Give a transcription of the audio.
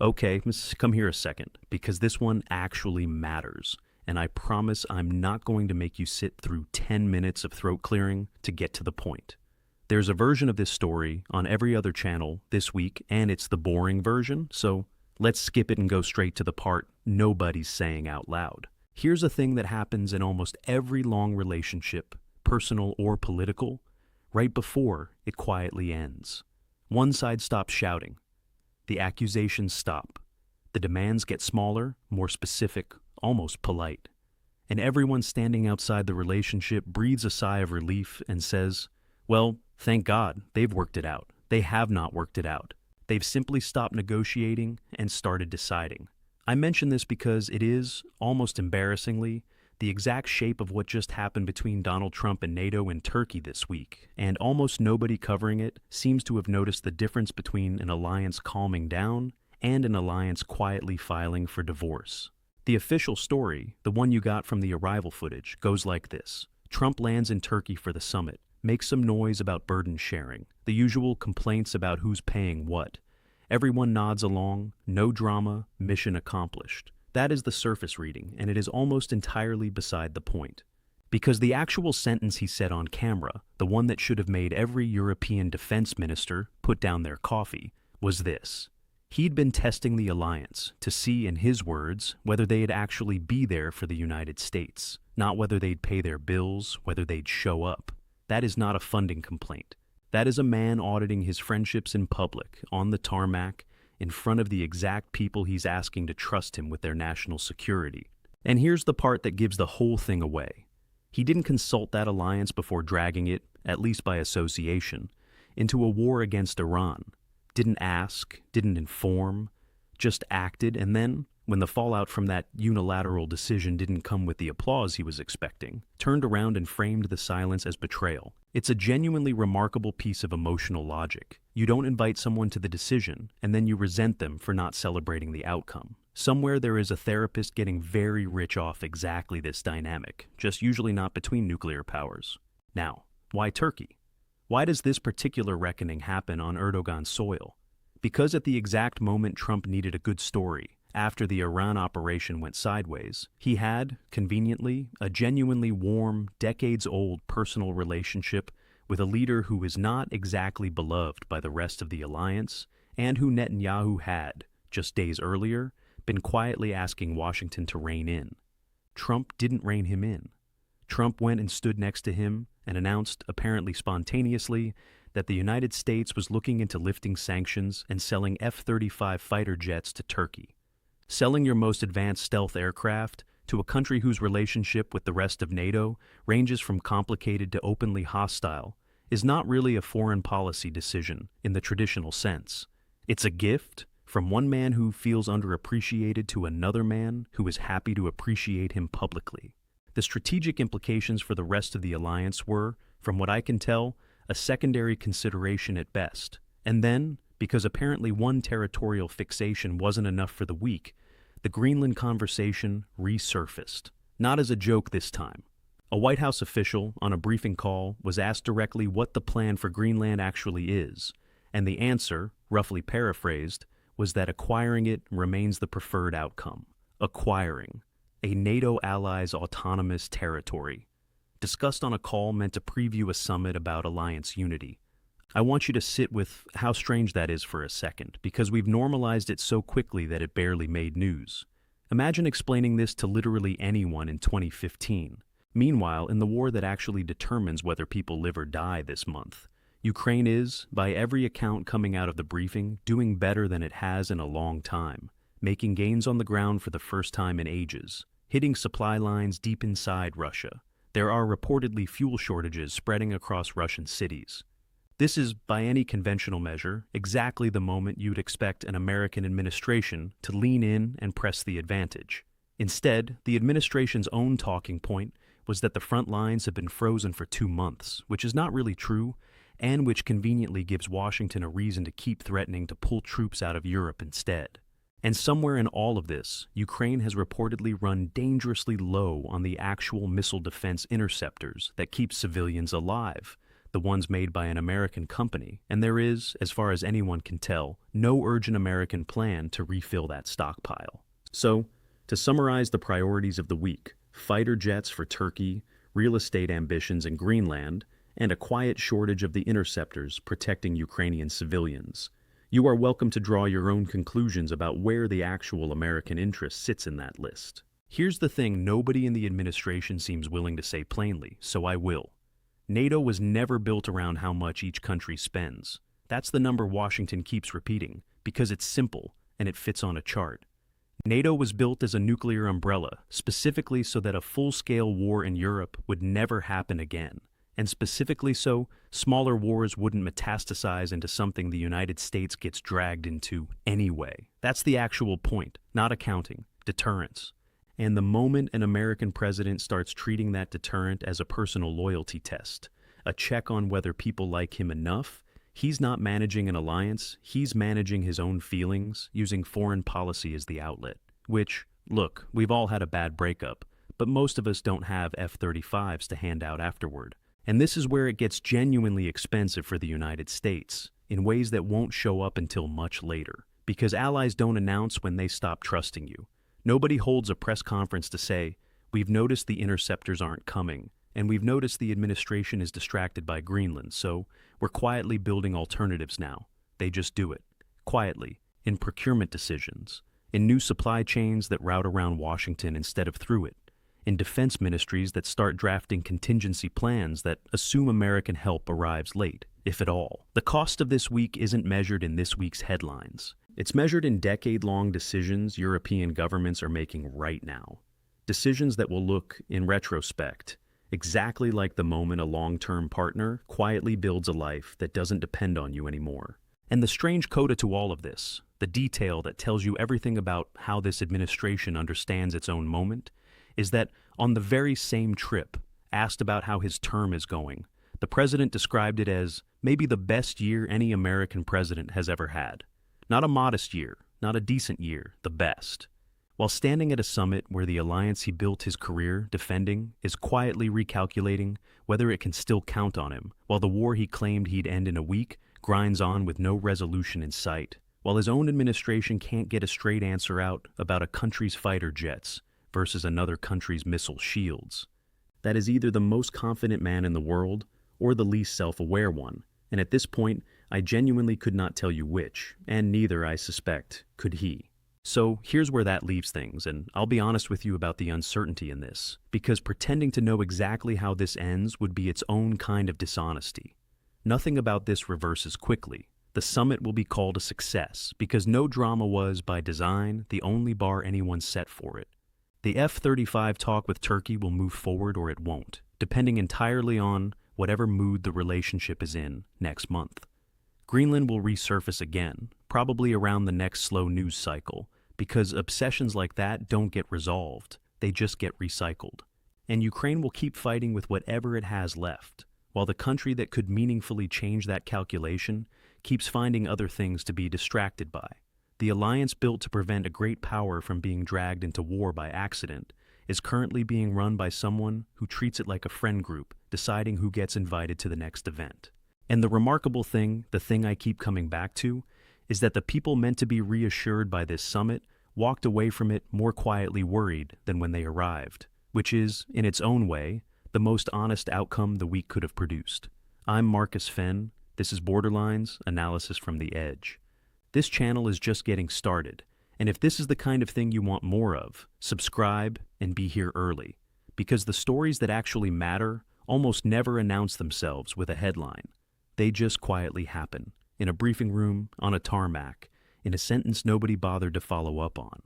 Okay, come here a second, because this one actually matters. And I promise I'm not going to make you sit through 10 minutes of throat clearing to get to the point. There's a version of this story on every other channel this week, and it's the boring version, so let's skip it and go straight to the part nobody's saying out loud. Here's a thing that happens in almost every long relationship, personal or political, right before it quietly ends. One side stops shouting. The accusations stop. The demands get smaller, more specific, almost polite. And everyone standing outside the relationship breathes a sigh of relief and says, well, thank God, they've worked it out. They have not worked it out. They've simply stopped negotiating and started deciding. I mention this because it is, almost embarrassingly, the exact shape of what just happened between Donald Trump and NATO in Turkey this week, and almost nobody covering it seems to have noticed the difference between an alliance calming down and an alliance quietly filing for divorce. The official story, the one you got from the arrival footage, goes like this. Trump lands in Turkey for the summit, makes some noise about burden sharing, the usual complaints about who's paying what. Everyone nods along, no drama, mission accomplished. That is the surface reading, and it is almost entirely beside the point. Because the actual sentence he said on camera, the one that should have made every European defense minister put down their coffee, was this. He'd been testing the alliance to see, in his words, whether they'd actually be there for the United States, not whether they'd pay their bills, whether they'd show up. That is not a funding complaint. That is a man auditing his friendships in public, on the tarmac, in front of the exact people he's asking to trust him with their national security. And here's the part that gives the whole thing away. He didn't consult that alliance before dragging it, at least by association, into a war against Iran. Didn't ask, didn't inform, just acted, and then, when the fallout from that unilateral decision didn't come with the applause he was expecting, turned around and framed the silence as betrayal. It's a genuinely remarkable piece of emotional logic. You don't invite someone to the decision, and then you resent them for not celebrating the outcome. Somewhere there is a therapist getting very rich off exactly this dynamic, just usually not between nuclear powers. Now, why Turkey? Why does this particular reckoning happen on Erdogan's soil? Because at the exact moment Trump needed a good story, after the Iran operation went sideways, he had, conveniently, a genuinely warm, decades-old personal relationship with a leader who is not exactly beloved by the rest of the alliance, and who Netanyahu had, just days earlier, been quietly asking Washington to rein in. Trump didn't rein him in. Trump went and stood next to him and announced, apparently spontaneously, that the United States was looking into lifting sanctions and selling F-35 fighter jets to Turkey. Selling your most advanced stealth aircraft to a country whose relationship with the rest of NATO ranges from complicated to openly hostile is not really a foreign policy decision in the traditional sense. It's a gift from one man who feels underappreciated to another man who is happy to appreciate him publicly. The strategic implications for the rest of the alliance were, from what I can tell, a secondary consideration at best. And then, because apparently one territorial fixation wasn't enough for the weak, the Greenland conversation resurfaced. Not as a joke this time. A White House official, on a briefing call, was asked directly what the plan for Greenland actually is, and the answer, roughly paraphrased, was that acquiring it remains the preferred outcome. Acquiring a NATO ally's autonomous territory. Discussed on a call meant to preview a summit about alliance unity. I want you to sit with how strange that is for a second, because we've normalized it so quickly that it barely made news. Imagine explaining this to literally anyone in 2015. Meanwhile, in the war that actually determines whether people live or die this month, Ukraine is, by every account coming out of the briefing, doing better than it has in a long time, making gains on the ground for the first time in ages, hitting supply lines deep inside Russia. There are reportedly fuel shortages spreading across Russian cities. This is, by any conventional measure, exactly the moment you'd expect an American administration to lean in and press the advantage. Instead, the administration's own talking point was that the front lines have been frozen for 2 months, which is not really true, and which conveniently gives Washington a reason to keep threatening to pull troops out of Europe instead. And somewhere in all of this, Ukraine has reportedly run dangerously low on the actual missile defense interceptors that keep civilians alive, the ones made by an American company, and there is, as far as anyone can tell, no urgent American plan to refill that stockpile. So, to summarize the priorities of the week, fighter jets for Turkey, real estate ambitions in Greenland, and a quiet shortage of the interceptors protecting Ukrainian civilians. You are welcome to draw your own conclusions about where the actual American interest sits in that list. Here's the thing nobody in the administration seems willing to say plainly, so I will. NATO was never built around how much each country spends. That's the number Washington keeps repeating, because it's simple and it fits on a chart. NATO was built as a nuclear umbrella, specifically so that a full-scale war in Europe would never happen again. And specifically so, smaller wars wouldn't metastasize into something the United States gets dragged into anyway. That's the actual point, not accounting, deterrence. And the moment an American president starts treating that deterrent as a personal loyalty test, a check on whether people like him enough, he's not managing an alliance, he's managing his own feelings, using foreign policy as the outlet. Which, look, we've all had a bad breakup, but most of us don't have F-35s to hand out afterward. And this is where it gets genuinely expensive for the United States, in ways that won't show up until much later, because allies don't announce when they stop trusting you. Nobody holds a press conference to say, we've noticed the interceptors aren't coming, and we've noticed the administration is distracted by Greenland, so we're quietly building alternatives now. They just do it, quietly, in procurement decisions, in new supply chains that route around Washington instead of through it, in defense ministries that start drafting contingency plans that assume American help arrives late, if at all. The cost of this week isn't measured in this week's headlines. It's measured in decade-long decisions European governments are making right now. Decisions that will look, in retrospect, exactly like the moment a long-term partner quietly builds a life that doesn't depend on you anymore. And the strange coda to all of this, the detail that tells you everything about how this administration understands its own moment, is that on the very same trip, asked about how his term is going, the president described it as maybe the best year any American president has ever had. Not a modest year, not a decent year, the best. While standing at a summit where the alliance he built his career defending is quietly recalculating whether it can still count on him, while the war he claimed he'd end in a week grinds on with no resolution in sight, while his own administration can't get a straight answer out about a country's fighter jets versus another country's missile shields. That is either the most confident man in the world or the least self-aware one, and at this point, I genuinely could not tell you which, and neither, I suspect, could he. So here's where that leaves things, and I'll be honest with you about the uncertainty in this, because pretending to know exactly how this ends would be its own kind of dishonesty. Nothing about this reverses quickly. The summit will be called a success, because no drama was, by design, the only bar anyone set for it. The F-35 talk with Turkey will move forward or it won't, depending entirely on whatever mood the relationship is in next month. Greenland will resurface again, probably around the next slow news cycle, because obsessions like that don't get resolved, they just get recycled. And Ukraine will keep fighting with whatever it has left, while the country that could meaningfully change that calculation keeps finding other things to be distracted by. The alliance built to prevent a great power from being dragged into war by accident is currently being run by someone who treats it like a friend group, deciding who gets invited to the next event. And the remarkable thing, the thing I keep coming back to, is that the people meant to be reassured by this summit walked away from it more quietly worried than when they arrived, which is, in its own way, the most honest outcome the week could have produced. I'm Marcus Fenn. This is Borderlines, Analysis from the Edge. This channel is just getting started, and if this is the kind of thing you want more of, subscribe and be here early, because the stories that actually matter almost never announce themselves with a headline. They just quietly happen, in a briefing room, on a tarmac, in a sentence nobody bothered to follow up on.